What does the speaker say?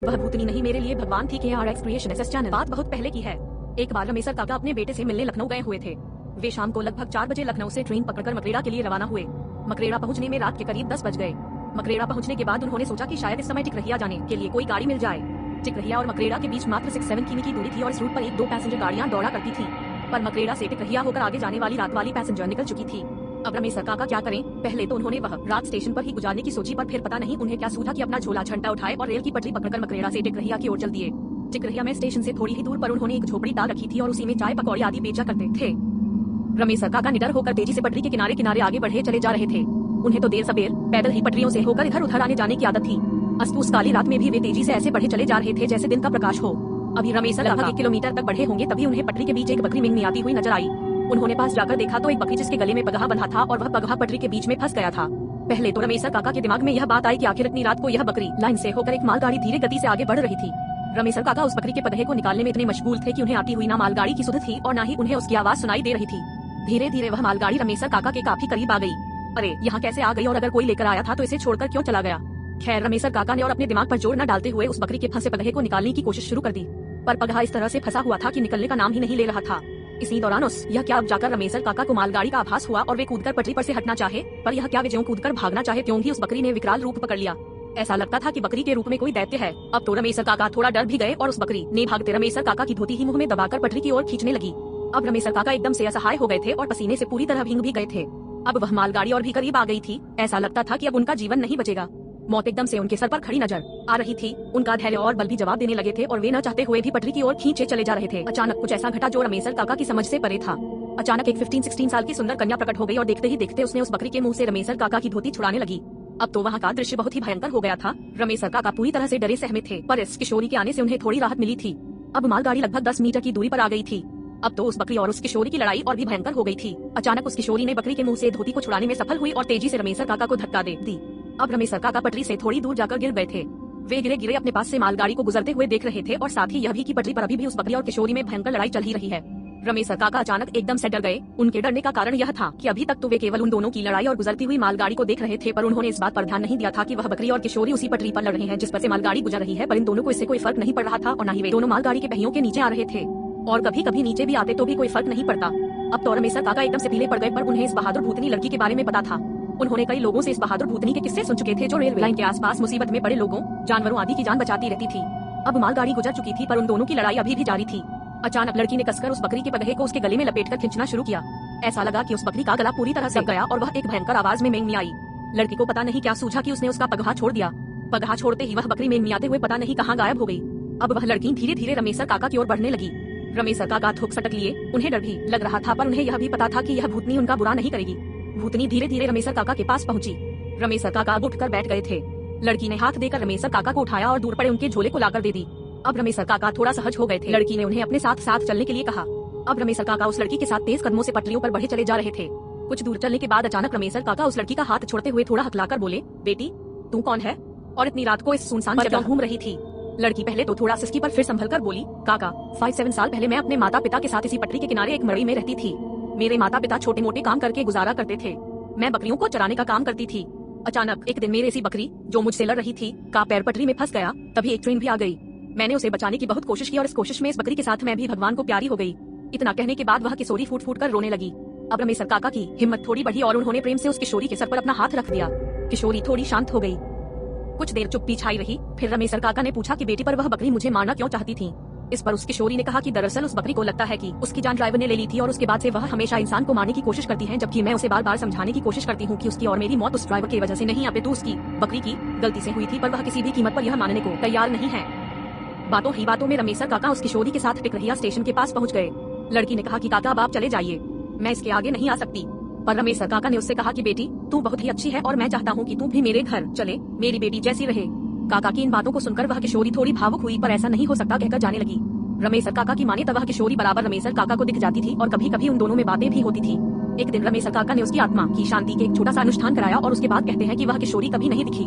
वह भूतनी नहीं मेरे लिए भगवान थी। KRX creation SS channel. बात बहुत पहले की है। एक बार रमेसर काका अपने बेटे से मिलने लखनऊ गए हुए थे। वे शाम को लगभग 4 बजे लखनऊ से ट्रेन पकड़कर मकरेड़ा के लिए रवाना हुए। मकरेड़ा पहुंचने में रात के करीब 10 बज गए। मकरेड़ा पहुंचने के बाद उन्होंने सोचा कि शायद इस समय टिकरहिया जाने के लिए कोई गाड़ी मिल जाए। टिकरहिया और मकरेड़ा के बीच मात्र 6-7 किमी की दूरी थी और इस रूट पर 1-2 पैसेंजर गाड़ियां दौड़ा करती थी। पर मकरेड़ा से टिकरहिया होकर आगे जाने वाली रात वाली पैसेंजर निकल चुकी थी। अब रमेसर काका क्या करें? पहले तो उन्होंने वह रात स्टेशन पर ही गुजारने की सोची, पर फिर पता नहीं उन्हें क्या सूझा कि अपना झोला झंटा उठाए और रेल की पटरी पकड़कर मकरेड़ा से टिकरहिया की ओर चल दिए। टिकरहिया में स्टेशन से थोड़ी ही दूर पर उन्होंने एक झोपड़ी डाल रखी थी और उसी में चाय पकौड़ी आदि बेचा करते थे। रमेसर काका निडर होकर तेजी से पटरी के किनारे किनारे आगे बढ़े चले जा रहे थे। उन्हें तो देर सबेर पैदल ही पटरियों से होकर इधर उधर आने जाने की आदत थी। अस्तुस काली रात में भी वे तेजी से ऐसे बढ़े चले जा रहे थे जैसे दिन का प्रकाश हो। अभी रमेसर लगभग 1 किलोमीटर तक बढ़े होंगे, तभी उन्हें पटरी के बीच एक बकरी मिंगमियाती हुई नजर आई। उन्होंने पास जाकर देखा तो एक बकरी जिसके गले में पगहा बंधा था और वह पगहा पटरी के बीच में फंस गया था। पहले तो रमेसर काका के दिमाग में यह बात आई कि आखिर इतनी रात को यह बकरी लाइन से होकर एक मालगाड़ी धीरे गति से आगे बढ़ रही थी। रमेसर काका उस बकरी के पगहे को निकालने में इतने मशगूल थे कि उन्हें आती हुई ना मालगाड़ी की सुध थी और ना ही उन्हें उसकी आवाज सुनाई दे रही थी। धीरे धीरे वह मालगाड़ी रमेसर काका के काफी करीब आ गई। अरे यहाँ कैसे आ गई, और अगर कोई लेकर आया था तो इसे छोड़कर क्यों चला गया? खैर, रमेसर काका ने और अपने दिमाग पर जोर न डालते हुए उस बकरी के फंसे पगहे को निकालने की कोशिश शुरू कर दी। पर पगहा इस तरह से फंसा हुआ था कि निकलने का नाम ही नहीं ले रहा था। इसी दौरान यह क्या अब जाकर रमेसर काका को मालगाड़ी का आभास हुआ और वे कूदकर पटरी पर से हटना चाहे, पर यह क्या वे ज्यों कूदकर भागना चाहे त्यों ही उस बकरी ने विकराल रूप पकड़ लिया। ऐसा लगता था कि बकरी के रूप में कोई दैत्य है। अब तो रमेसर काका थोड़ा डर भी गए और उस बकरी ने भागते रमेसर काका की धोती ही मुंह में दबाकर पटरी की ओर खींचने लगी। अब रमेसर काका एकदम से असहाय हो गए थे और पसीने से पूरी तरह भीग भी गए थे। अब वह मालगाड़ी और भी करीब आ गई थी। ऐसा लगता था कि अब उनका जीवन नहीं बचेगा। मौत एकदम से उनके सर पर खड़ी नजर आ रही थी। उनका धैर्य और बल भी जवाब देने लगे थे और वे न चाहते हुए भी पटरी की ओर खींचे चले जा रहे थे। अचानक कुछ ऐसा घटा जो रमेसर काका की समझ से परे था। अचानक एक 15-16 साल की सुंदर कन्या प्रकट हो गई और देखते ही देखते उसने उस बकरी के मुंह से रमेसर काका की धोती छुड़ाने लगी। अब तो वहाँ का दृश्य बहुत ही भयंकर हो गया था। रमेसर काका पूरी तरह से डरे सहमे थे, पर इस किशोरी के आने से उन्हें थोड़ी राहत मिली थी। अब मालगाड़ी लगभग 10 मीटर की दूरी पर आ गई थी। अब तो उस बकरी और उस किशोरी की लड़ाई और भी भयंकर हो गई थी। अचानक उस किशोरी ने बकरी के मुंह से धोती को छुड़ाने में सफल हुई और तेजी से रमेसर काका को धक्का दे दी। अब रमेसर काका पटरी से थोड़ी दूर जाकर गिर गए थे। वे गिरे गिरे अपने पास से मालगाड़ी को गुजरते हुए देख रहे थे और साथ ही यह भी कि पटरी पर अभी भी उस बकरी और किशोरी में भयंकर लड़ाई चल ही रही है। रमेसर काका अचानक एकदम से डर गए। उनके डरने का कारण यह था कि अभी तक तो वे केवल उन दोनों की लड़ाई और गुजरती हुई मालगाड़ी को देख रहे थे, पर उन्होंने इस बात पर ध्यान नहीं दिया था कि वह बकरी और किशोरी उसी पटरी पर लड़ रहे हैं जिस पर से मालगाड़ी गुजर रही है। पर इन दोनों को इससे कोई फर्क नहीं पड़ रहा था और न ही वे दोनों मालगाड़ी के पहियों के नीचे आ रहे थे, और कभी कभी नीचे भी आते तो भी कोई फर्क नहीं पड़ता। अब तो रमेसर काका एकदम से पीले पड़ गए, पर उन्हें इस बहादुर भूतनी लड़की के बारे में पता था। उन्होंने कई लोगों से इस बहादुर भूतनी के किस्से सुन चुके थे जो रेलवे लाइन के आसपास मुसीबत में पड़े लोगों, जानवरों आदि की जान बचाती रहती थी। अब मालगाड़ी गुजर चुकी थी पर उन दोनों की लड़ाई अभी भी जारी थी। अचानक लड़की ने कसकर उस बकरी के पगहे को उसके गले में लपेटकर खींचना शुरू किया। ऐसा लगा कि उस बकरी का गला पूरी तरह से दब गया और वह एक भयंकर आवाज में मियाई। लड़की को पता नहीं क्या सूझा कि उसने उसका पगहा छोड़ दिया। पगहा छोड़ते ही वह बकरी मियाते हुए पता नहीं कहाँ गायब हो गई। अब वह लड़की धीरे धीरे रमेसर काका की ओर बढ़ने लगी। रमेसर काका थूक सटक लिए। उन्हें डर भी लग रहा था, पर उन्हें यह भी पता था कि यह भूतनी उनका बुरा नहीं करेगी। भूतनी धीरे धीरे रमेसर काका के पास पहुंची। रमेसर काका अब उठकर बैठ गए थे। लड़की ने हाथ देकर रमेसर काका को उठाया और दूर पड़े उनके झोले को लाकर दे दी। अब रमेसर काका थोड़ा सहज हो गए थे। लड़की ने उन्हें अपने साथ साथ चलने के लिए कहा। अब रमेसर काका उस लड़की के साथ तेज कदमों से पटरियों पर बढ़े चले जा रहे थे। कुछ दूर चलने के बाद अचानक रमेसर काका उस लड़की का हाथ छोड़ते हुए थोड़ा हकलाकर बोले, बेटी तू कौन है और इतनी रात को इस सुनसान जगह घूम रही थी? लड़की पहले तो थोड़ा सिसकी पर फिर संभल कर बोली, काका 5-7 साल पहले मैं अपने माता पिता के साथ इसी पटरी के किनारे एक मड़ई में रहती थी। मेरे माता पिता छोटे मोटे काम करके गुजारा करते थे। मैं बकरियों को चराने का काम करती थी। अचानक एक दिन मेरे इसी बकरी जो मुझसे लड़ रही थी का पैर पटरी में फंस गया। तभी एक ट्रेन भी आ गई। मैंने उसे बचाने की बहुत कोशिश की और इस कोशिश में इस बकरी के साथ मैं भी भगवान को प्यारी हो गई। इतना कहने के बाद वह किशोरी फूट फूट कर रोने लगी। अब रमेसर काका की हिम्मत थोड़ी बढ़ी और उन्होंने प्रेम से उस किशोरी के सर पर अपना हाथ रख दिया। किशोरी थोड़ी शांत हो गई। कुछ देर चुप्पी छाई रही। फिर रमेसर काका ने पूछा कि बेटी पर वह बकरी मुझे मारना क्यों चाहती थी? इस पर उस किशोरी ने कहा कि दरअसल उस बकरी को लगता है कि उसकी जान ड्राइवर ने ले ली थी और उसके बाद से वह हमेशा इंसान को मारने की कोशिश करती है, जबकि मैं उसे बार बार समझाने की कोशिश करती हूँ कि उसकी और मेरी मौत उस ड्राइवर की वजह से नहीं अपितु उसकी बकरी की गलती से हुई थी, पर वह किसी भी कीमत पर यह मानने को तैयार नहीं है। बातों ही बातों में रमेसर काका उस किशोरी के साथ टिकरहिया स्टेशन के पास पहुंच गए। लड़की ने कहा कि काका अब आप चले जाइए, मैं इसके आगे नहीं आ सकती। पर रमेसर काका ने उससे कहा कि बेटी तू बहुत ही अच्छी है और मैं चाहता हूँ कि तू भी मेरे घर चले, मेरी बेटी जैसी रहे। काका की इन बातों को सुनकर वह किशोरी थोड़ी भावुक हुई, पर ऐसा नहीं हो सकता कहकर जाने लगी। रमेसर काका की माने तब वह किशोरी बराबर रमेसर काका को दिख जाती थी और कभी कभी उन दोनों में बातें भी होती थी। एक दिन रमेसर काका ने उसकी आत्मा की शांति के एक छोटा सा अनुष्ठान कराया और उसके बाद कहते हैं कि वह किशोरी कभी नहीं दिखी।